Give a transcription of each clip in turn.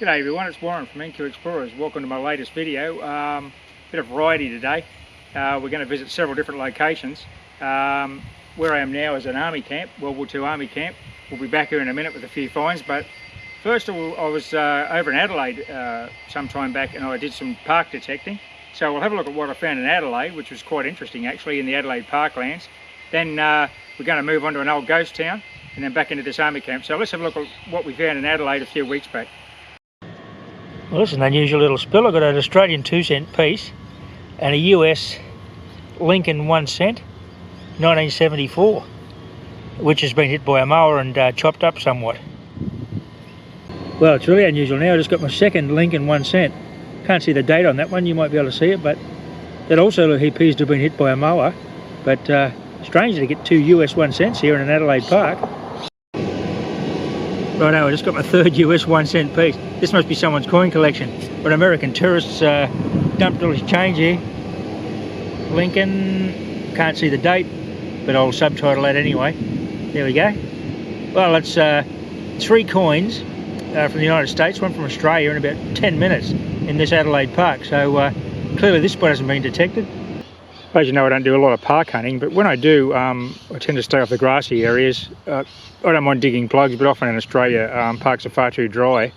G'day everyone, it's Warren from NQ Explorers. Welcome to my latest video. Bit of variety today. We're going to visit several different locations. Where I am now is an army camp, World War II army camp. We'll be back here in a minute with a few finds, but first of all, I was over in Adelaide some time back and I did some park detecting. So we'll have a look at what I found in Adelaide, which was quite interesting actually, in the Adelaide parklands. Then we're going to move on to an old ghost town and then back into this army camp. So let's have a look at what we found in Adelaide a few weeks back. Well, this is an unusual little spill. I've got an Australian 2-cent piece and a US Lincoln 1 cent, 1974, which has been hit by a mower and chopped up somewhat. Well, it's really unusual now. I just got my second Lincoln 1 cent. Can't see the date on that one, you might be able to see it, but that also appears to have been hit by a mower. But strange to get two US 1 cents here in an Adelaide park. Righto, I just got my third US 1 cent piece. This must be someone's coin collection. But American tourists dumped all his change here. Lincoln, can't see the date, but I'll subtitle that anyway. There we go. Well, it's 3 coins from the United States, one from Australia, in about 10 minutes in this Adelaide park. So clearly this spot hasn't been detected. As you know, I don't do a lot of park hunting, but when I do, I tend to stay off the grassy areas. I don't mind digging plugs, but often in Australia, parks are far too dry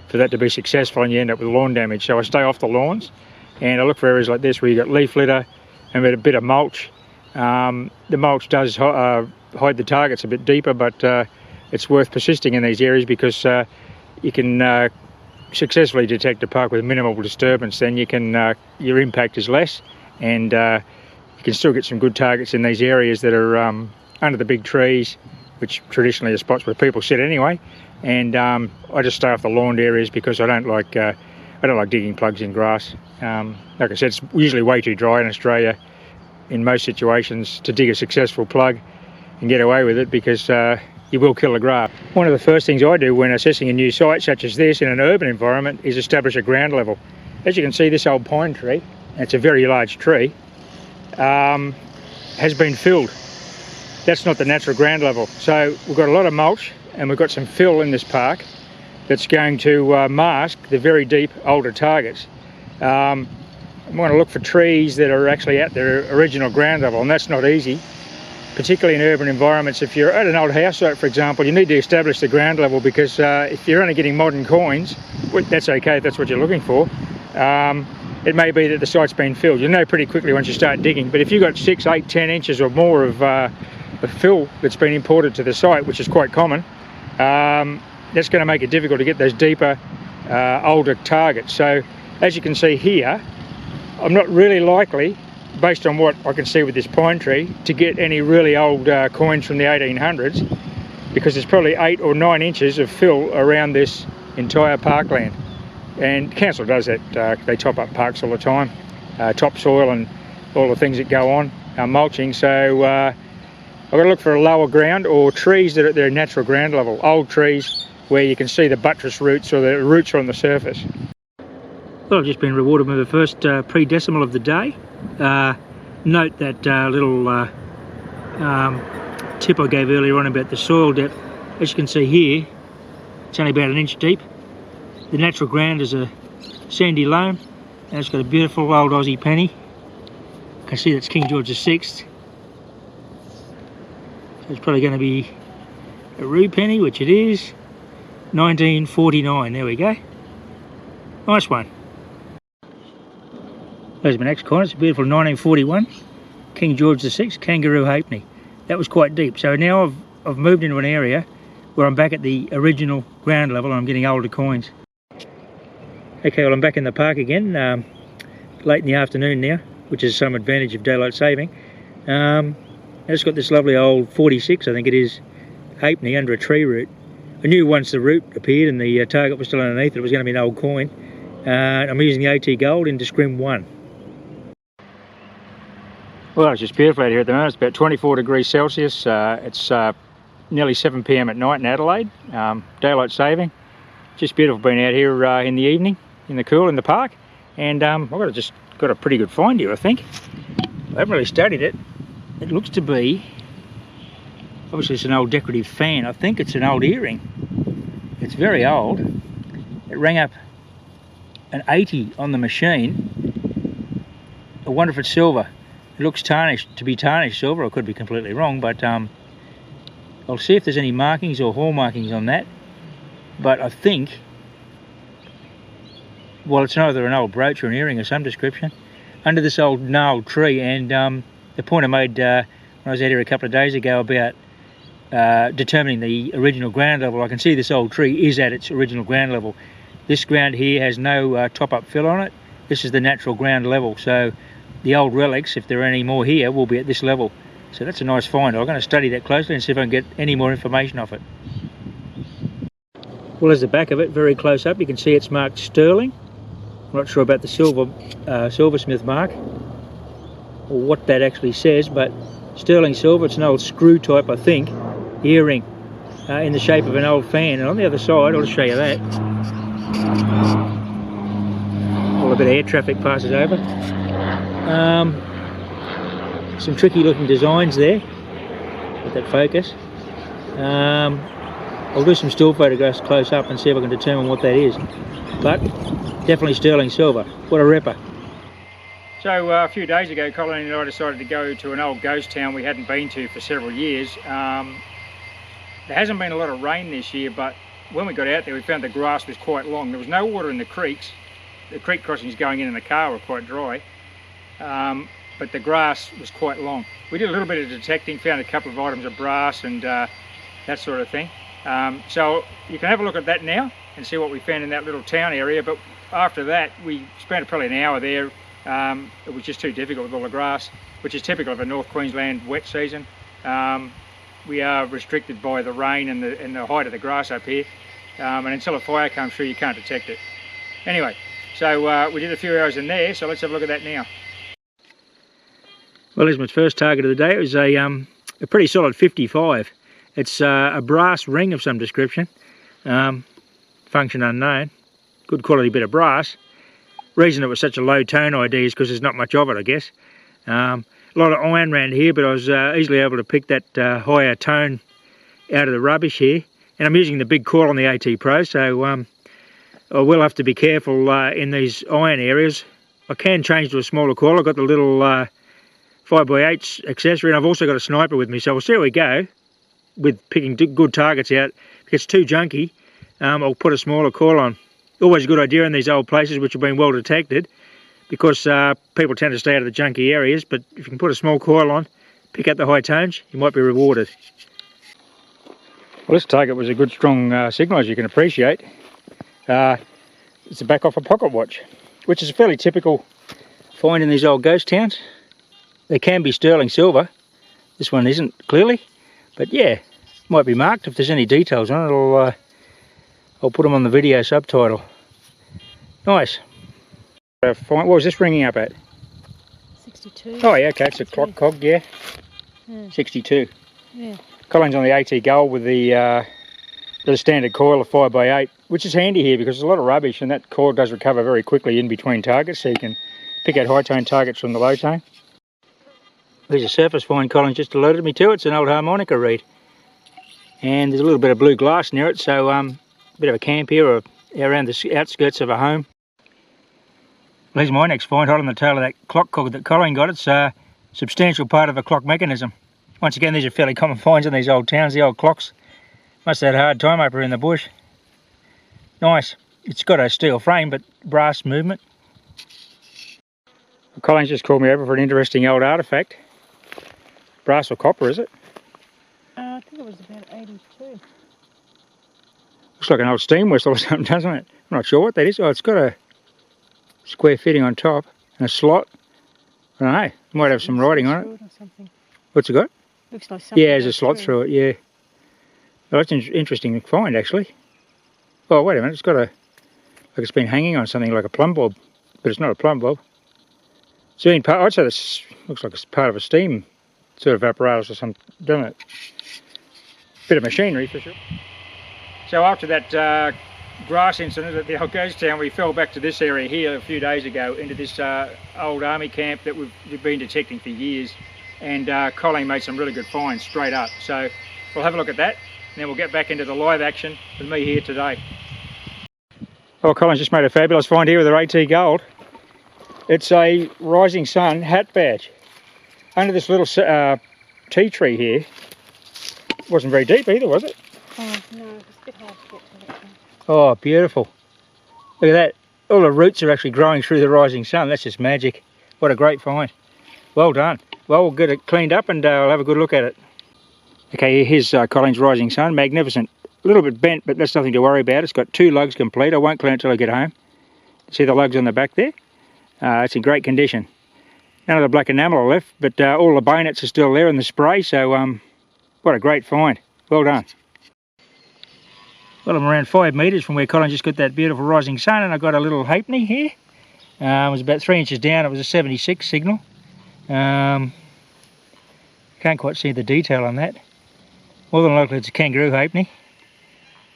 for that to be successful and you end up with lawn damage. So I stay off the lawns and I look for areas like this where you've got leaf litter and a bit of mulch. The mulch does hide the targets a bit deeper, but it's worth persisting in these areas because you can successfully detect a park with minimal disturbance. Then you can your impact is less, and you can still get some good targets in these areas that are under the big trees, which traditionally are spots where people sit anyway. And I just stay off the lawned areas because I don't like digging plugs in grass. Like I said, it's usually way too dry in Australia in most situations to dig a successful plug and get away with it, because you will kill the grass. One of the first things I do when assessing a new site such as this in an urban environment is establish a ground level. As you can see, this old pine tree, and it's a very large tree, has been filled. That's not the natural ground level. So we've got a lot of mulch and we've got some fill in this park that's going to mask the very deep older targets. I'm going to look for trees that are actually at their original ground level, and that's not easy, particularly in urban environments. If you're at an old house site, for example, you need to establish the ground level, because if you're only getting modern coins, that's okay if that's what you're looking for. It may be that the site's been filled. You'll know pretty quickly once you start digging. But if you've got 6, 8, 10 inches or more of fill that's been imported to the site, which is quite common, that's going to make it difficult to get those deeper, older targets. So as you can see here, I'm not really likely, based on what I can see with this pine tree, to get any really old coins from the 1800s, because there's probably 8 or 9 inches of fill around this entire parkland. And council does that. They top up parks all the time, topsoil and all the things that go on, mulching. So I've got to look for a lower ground or trees that are at their natural ground level, old trees where you can see the buttress roots or the roots are on the surface. Well, I've just been rewarded with the first pre-decimal of the day. Note that little tip I gave earlier on about the soil depth. As you can see here, it's only about 1 inch deep. The natural ground is a sandy loam, and it's got a beautiful old Aussie penny. You can see that's King George VI. So it's probably going to be a rue penny, which it is. 1949, there we go. Nice one. There's my next coin. It's a beautiful 1941, King George VI, kangaroo halfpenny. That was quite deep. So now I've moved into an area where I'm back at the original ground level and I'm getting older coins. Okay, well, I'm back in the park again, late in the afternoon now, which is some advantage of daylight saving. I just got this lovely old 46, I think it is, halfpenny under a tree root. I knew once the root appeared and the target was still underneath it was going to be an old coin. I'm using the AT Gold in Discrim 1. Well, it's just beautiful out here at the moment. It's about 24 degrees Celsius. It's nearly 7 PM at night in Adelaide. Daylight saving. Just beautiful being out here in the evening, in the cool, in the park. And I've just got a pretty good find here, I think. I haven't really studied it. It looks to be, obviously it's an old decorative fan. I think it's an old earring. It's very old. It rang up an 80 on the machine. I wonder if it's silver. It looks tarnished, to be tarnished silver. I could be completely wrong, but I'll see if there's any markings or hall markings on that. But I think, well, it's either an old brooch or an earring of some description, under this old gnarled tree. And the point I made when I was out here a couple of days ago about determining the original ground level, I can see this old tree is at its original ground level. This ground here has no top-up fill on it. This is the natural ground level, so the old relics, if there are any more here, will be at this level. So that's a nice find. I'm going to study that closely and see if I can get any more information off it. Well, there's the back of it, very close up. You can see it's marked sterling. I'm not sure about the silversmith mark or what that actually says, but sterling silver. It's an old screw type, I think, earring in the shape of an old fan. And on the other side, I'll just show you that. Well, a bit of air traffic passes over. Some tricky looking designs there with that focus. I'll do some still photographs close up and see if I can determine what that is. But definitely sterling silver. What a ripper. So a few days ago, Colin and I decided to go to an old ghost town we hadn't been to for several years. There hasn't been a lot of rain this year, but when we got out there we found the grass was quite long. There was no water in the creeks. The creek crossings going in the car were quite dry, but the grass was quite long. We did a little bit of detecting, found a couple of items of brass and that sort of thing. So you can have a look at that now and see what we found in that little town area, but after that we spent probably an hour there. It was just too difficult with all the grass, which is typical of a North Queensland wet season. We are restricted by the rain and the height of the grass up here, and until a fire comes through you can't detect it. Anyway, so we did a few hours in there, so let's have a look at that now. Well, here's my first target of the day. It was a pretty solid 55. It's a brass ring of some description, function unknown, good quality bit of brass. Reason it was such a low tone ID is because there's not much of it, I guess. A lot of iron around here, but I was easily able to pick that higher tone out of the rubbish here. And I'm using the big coil on the AT Pro, so I will have to be careful in these iron areas. I can change to a smaller coil. I've got the little 5x8 accessory, and I've also got a sniper with me, so we'll see how we go with picking good targets out. If it gets too junky, I'll put a smaller coil on. Always a good idea in these old places which have been well detected, because people tend to stay out of the junky areas, but if you can put a small coil on, pick out the high tones, you might be rewarded. Well, this target was a good strong signal, as you can appreciate. It's the back off a pocket watch, which is a fairly typical find in these old ghost towns. They can be sterling silver. This one isn't clearly, but yeah, might be marked. If there's any details on it, I'll put them on the video subtitle. Nice. What was this ringing up at? 62. Oh yeah, okay, it's a clock cog, yeah. 62. Yeah. Colin's on the AT Gold with the standard coil of 5x8, which is handy here because there's a lot of rubbish and that coil does recover very quickly in between targets, so you can pick out high tone targets from the low tone. There's a surface find Colin just alerted me to. It's an old harmonica reed. And there's a little bit of blue glass near it, so a bit of a camp here or around the outskirts of a home. Well, here's my next find, hot on the tail of that clock cog that Colin got. It's a substantial part of a clock mechanism. Once again, these are fairly common finds in these old towns, the old clocks. Must have had a hard time up here in the bush. Nice. It's got a steel frame, but brass movement. Well, Colin's just called me over for an interesting old artefact. Brass or copper, is it? I think it was about 82. Looks like an old steam whistle or something, doesn't it? I'm not sure what that is. Oh, it's got a square fitting on top and a slot. I don't know. It might have some writing on it. What's it got? Looks like something. Yeah, there's a slot through it, yeah. Well, that's an interesting find, actually. Oh, wait a minute. It's got like it's been hanging on something like a plumb bob, but it's not a plumb bob. So I'd say this looks like it's part of a steam sort of apparatus or something, doesn't it? Bit of machinery for sure. So after that grass incident at the old ghost town, we fell back to this area here a few days ago into this old army camp that we've been detecting for years, and Colin made some really good finds straight up. So we'll have a look at that and then we'll get back into the live action with me here today. Oh, Colin's just made a fabulous find here with her AT Gold. It's a Rising Sun hat badge. Under this little tea tree here. It wasn't very deep either, was it? Oh, no, it's a bit hard to get to that one. Oh, beautiful. Look at that. All the roots are actually growing through the Rising Sun. That's just magic. What a great find. Well done. Well, we'll get it cleaned up and I'll have a good look at it. Okay, here's Colin's Rising Sun. Magnificent. A little bit bent, but that's nothing to worry about. It's got 2 lugs complete. I won't clean it till I get home. See the lugs on the back there? It's in great condition. None of the black enamel are left, but all the bayonets are still there in the spray, so what a great find. Well done. Well, I'm around 5 metres from where Colin just got that beautiful Rising Sun, and I got a little halfpenny here. It was about 3 inches down. It was a 76 signal. Can't quite see the detail on that. More than likely it's a kangaroo halfpenny.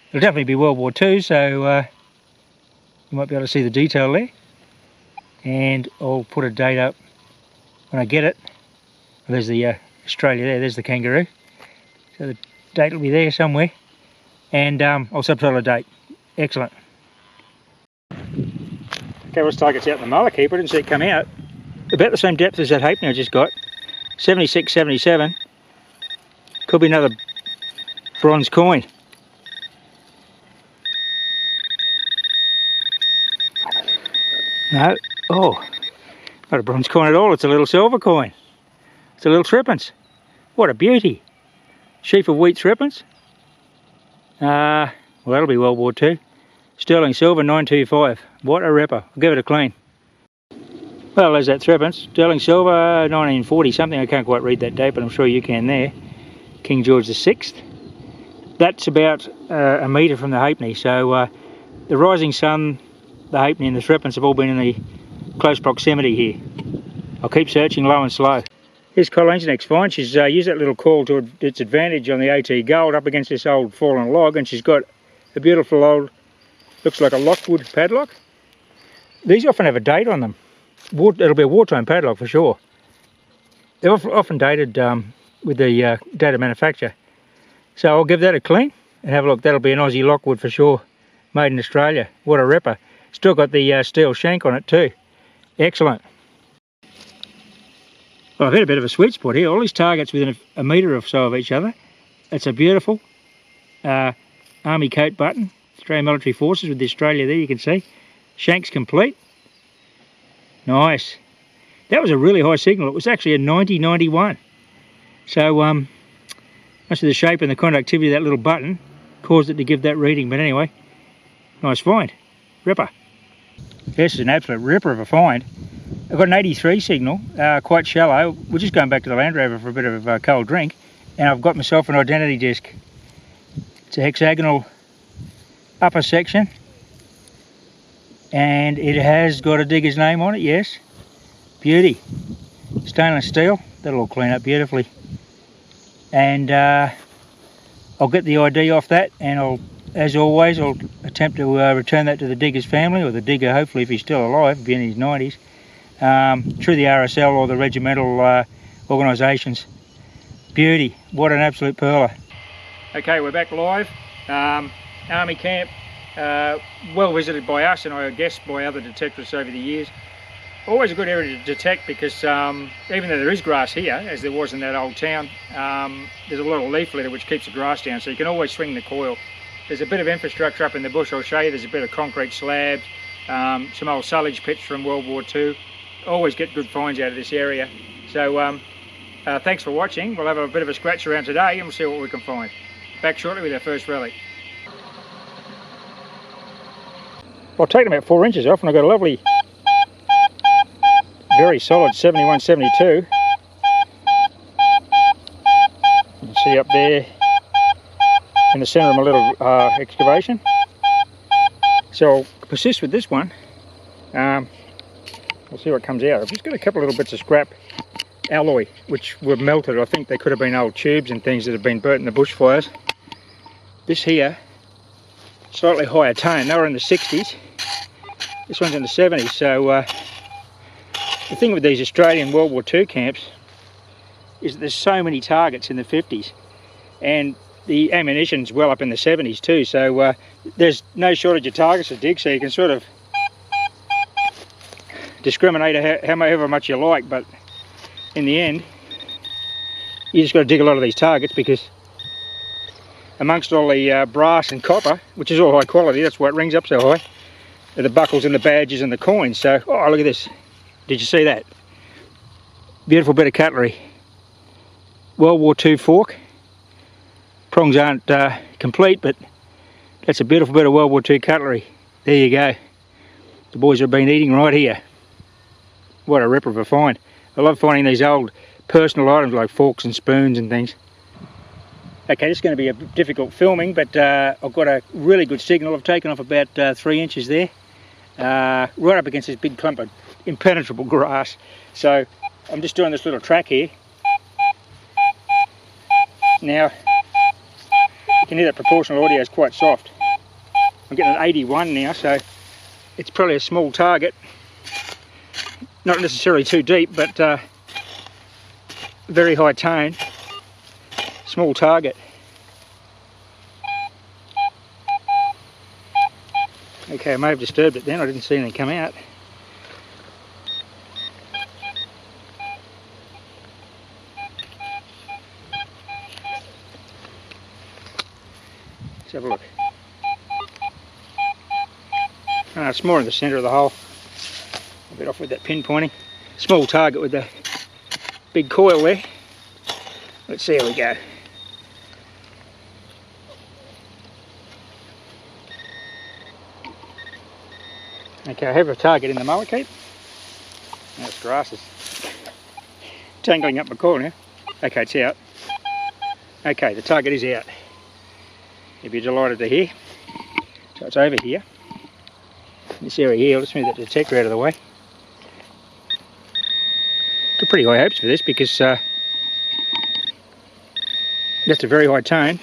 It'll definitely be World War II, so you might be able to see the detail there. And I'll put a date up when I get it. Well, there's the Australia there, there's the kangaroo. So the date will be there somewhere. And I'll subtitle a date. Excellent. Okay, let's target's out in the mullock here, but I didn't see it come out. About the same depth as that halfpenny I just got. 76, 77. Could be another bronze coin. No, oh, not a bronze coin at all, it's a little silver coin. It's a little threepence. What a beauty. Sheaf of wheat threepence. Well, that'll be World War II. Sterling silver 925. What a ripper. I'll give it a clean. Well, there's that threepence. Sterling silver 1940 something. I can't quite read that date, but I'm sure you can there. King George VI. That's about a metre from the halfpenny. So the Rising Sun, the halfpenny and the threepence have all been in the close proximity here. I'll keep searching low and slow. Here's Colin's next find. She's used that little coil to its advantage on the AT Gold up against this old fallen log, and she's got a beautiful old, looks like a Lockwood padlock. These often have a date on them. It'll be a wartime padlock for sure. They're often dated with the date of manufacture. So I'll give that a clean and have a look. That'll be an Aussie Lockwood for sure, made in Australia. What a ripper. Still got the steel shank on it too. Excellent. Well, I've hit a bit of a sweet spot here. All these targets within a metre or so of each other. It's a beautiful army coat button. Australian Military Forces with the Australia there, you can see. Shank's complete. Nice. That was a really high signal. It was actually a 90-91. So most of the shape and the conductivity of that little button caused it to give that reading. But anyway, nice find. Ripper. This is an absolute ripper of a find. I've got an 83 signal, quite shallow. We're just going back to the Land Rover for a bit of a cold drink. And I've got myself an identity disc. It's a hexagonal upper section. And it has got a digger's name on it, yes. Beauty. Stainless steel. That'll all clean up beautifully. And I'll get the ID off that, and as always, I'll attempt to return that to the digger's family, or the digger, hopefully, if he's still alive, if he's in his 90s, through the RSL or the regimental organisations. Beauty. What an absolute perler. Okay, we're back live. Army camp, well visited by us and I guess by other detectives over the years. Always a good area to detect because even though there is grass here, as there was in that old town, there's a lot of leaf litter which keeps the grass down, so you can always swing the coil. There's a bit of infrastructure up in the bush, I'll show you. There's a bit of concrete slabs, some old sullage pits from World War II. Always get good finds out of this area. So thanks for watching. We'll have a bit of a scratch around today and we'll see what we can find. Back shortly with our first relic. I've taken about 4 inches off and I've got a lovely, very solid 71-72. You can see up there in the centre of my little excavation. So I'll persist with this one. We'll see what comes out. I've just got a couple of little bits of scrap alloy which were melted. I think they could have been old tubes and things that have been burnt in the bushfires. This here, slightly higher tone. They were in the 60s. This one's in the 70s. So the thing with these Australian World War II camps is that there's so many targets in the 50s, and the ammunition's well up in the 70s too, so there's no shortage of targets to dig, so you can sort of discriminate however much you like, but in the end you just got to dig a lot of these targets, because amongst all the brass and copper, which is all high quality, that's why it rings up so high, are the buckles and the badges and the coins. So, oh, look at this. Did you see that? Beautiful bit of cutlery. World War II fork. Prongs aren't complete, but that's a beautiful bit of World War II cutlery. There you go. The boys have been eating right here. What a ripper of a find. I love finding these old personal items like forks and spoons and things. Okay, this is going to be a difficult filming, but I've got a really good signal. I've taken off about 3 inches there, right up against this big clump of impenetrable grass. So I'm just doing this little track here. Now, you can hear that proportional audio is quite soft. I'm getting an 81 now, so it's probably a small target. Not necessarily too deep, but very high tone. Small target. Okay, I may have disturbed it then, I didn't see anything come out. Let's have a look. It's more in the centre of the hole. A bit off with that pinpointing. Small target with the big coil there. Let's see how we go. Okay, I have a target in the mullet keep. That's grasses. Tangling up my coil now. Okay, it's out. Okay, the target is out. You'll be delighted to hear. So it's over here. This area here, let's move that detector out of the way. Got pretty high hopes for this, because that's a very high tone,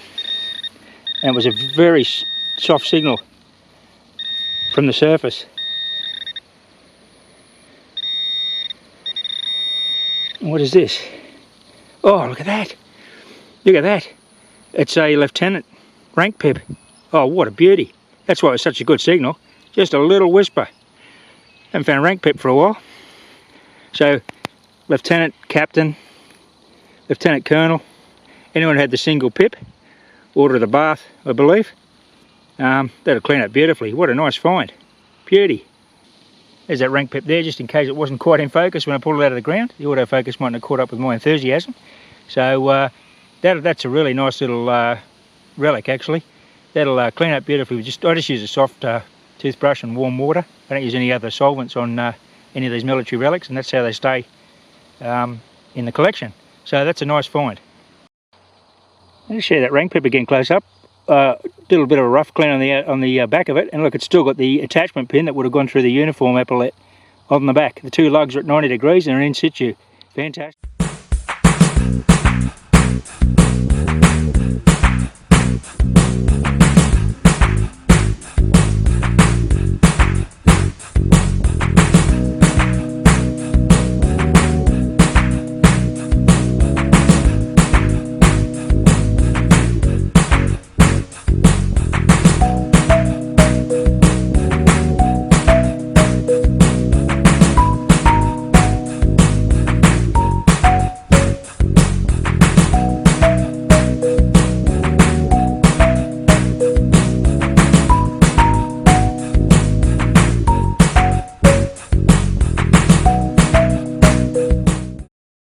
and it was a very soft signal from the surface. What is this? Oh, look at that. Look at that. It's a lieutenant rank pip. Oh, what a beauty. That's why it was such a good signal. Just a little whisper. Haven't found a rank pip for a while. So, lieutenant, captain, lieutenant colonel, anyone who had the single pip, order of the bath, I believe. That'll clean up beautifully. What a nice find. Beauty. There's that rank pip there, just in case it wasn't quite in focus when I pulled it out of the ground. The autofocus mightn't have caught up with my enthusiasm. So that's a really nice little relic, actually. That'll clean up beautifully. I just use a soft toothbrush and warm water. I don't use any other solvents on any of these military relics, and that's how they stay in the collection. So that's a nice find. Let me show that rank pip again close up. Did a little bit of a rough clean on the back of it, and look, it's still got the attachment pin that would have gone through the uniform epaulette on the back. The two lugs are at 90 degrees and are in situ. Fantastic.